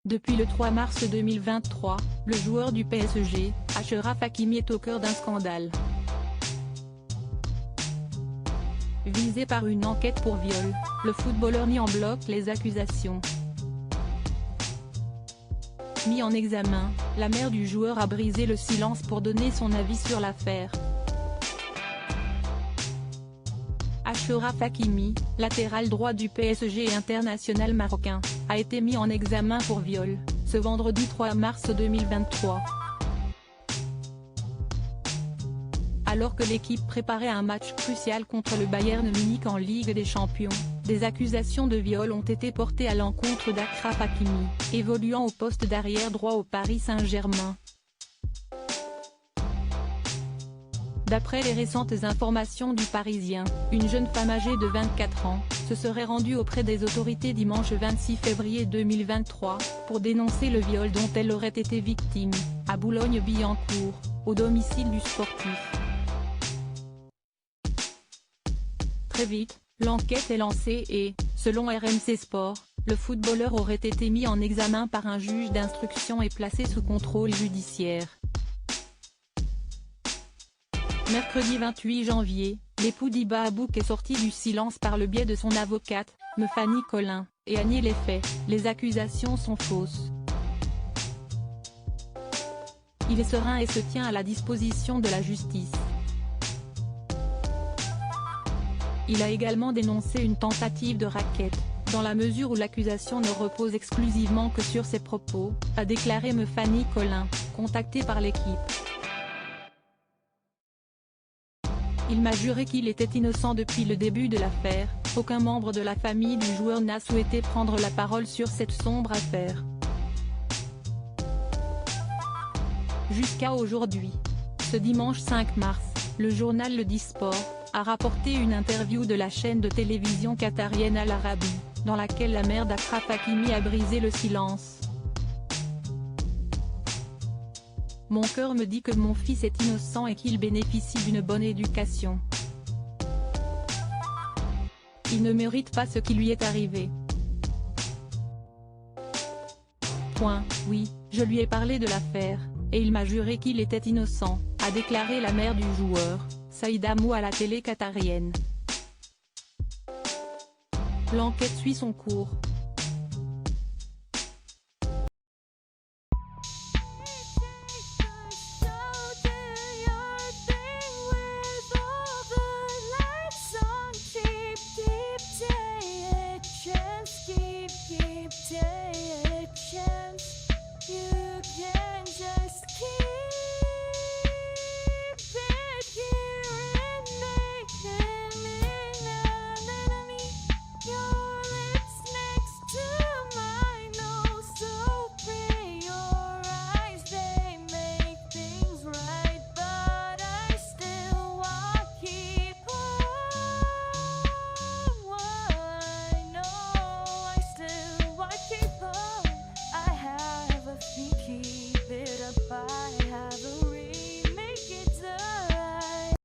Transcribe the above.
Depuis le 3 mars 2023, le joueur du PSG, Achraf Hakimi est au cœur d'un scandale. Visé par une enquête pour viol, le footballeur nie en bloc les accusations. Mis en examen, la mère du joueur a brisé le silence pour donner son avis sur l'affaire. Achraf Hakimi, latéral droit du PSG et international marocain, a été mis en examen pour viol, ce vendredi 3 mars 2023. Alors que l'équipe préparait un match crucial contre le Bayern Munich en Ligue des Champions, des accusations de viol ont été portées à l'encontre d'Achraf Hakimi, évoluant au poste d'arrière droit au Paris Saint-Germain. D'après les récentes informations du Parisien, une jeune femme âgée de 24 ans, se serait rendue auprès des autorités dimanche 26 février 2023, pour dénoncer le viol dont elle aurait été victime, à Boulogne-Billancourt, au domicile du sportif. Très vite, l'enquête est lancée et, selon RMC Sport, le footballeur aurait été mis en examen par un juge d'instruction et placé sous contrôle judiciaire. Mercredi 28 janvier, l'époux d'Hiba Abouk est sorti du silence par le biais de son avocate, Fanny Collin, et a nié les faits. Les accusations sont fausses. Il est serein et se tient à la disposition de la justice. Il a également dénoncé une tentative de racket, dans la mesure où l'accusation ne repose exclusivement que sur ses propos, a déclaré Fanny Collin, contactée par l'équipe. Il m'a juré qu'il était innocent depuis le début de l'affaire. Aucun membre de la famille du joueur n'a souhaité prendre la parole sur cette sombre affaire. Jusqu'à aujourd'hui. Ce dimanche 5 mars, le journal Le Disport a rapporté une interview de la chaîne de télévision qatarienne Al Arabi, dans laquelle la mère d'Achraf Hakimi a brisé le silence. Mon cœur me dit que mon fils est innocent et qu'il bénéficie d'une bonne éducation. Il ne mérite pas ce qui lui est arrivé. Oui, je lui ai parlé de l'affaire, et il m'a juré qu'il était innocent, a déclaré la mère du joueur, Saïda Mou à la télé qatarienne. L'enquête suit son cours.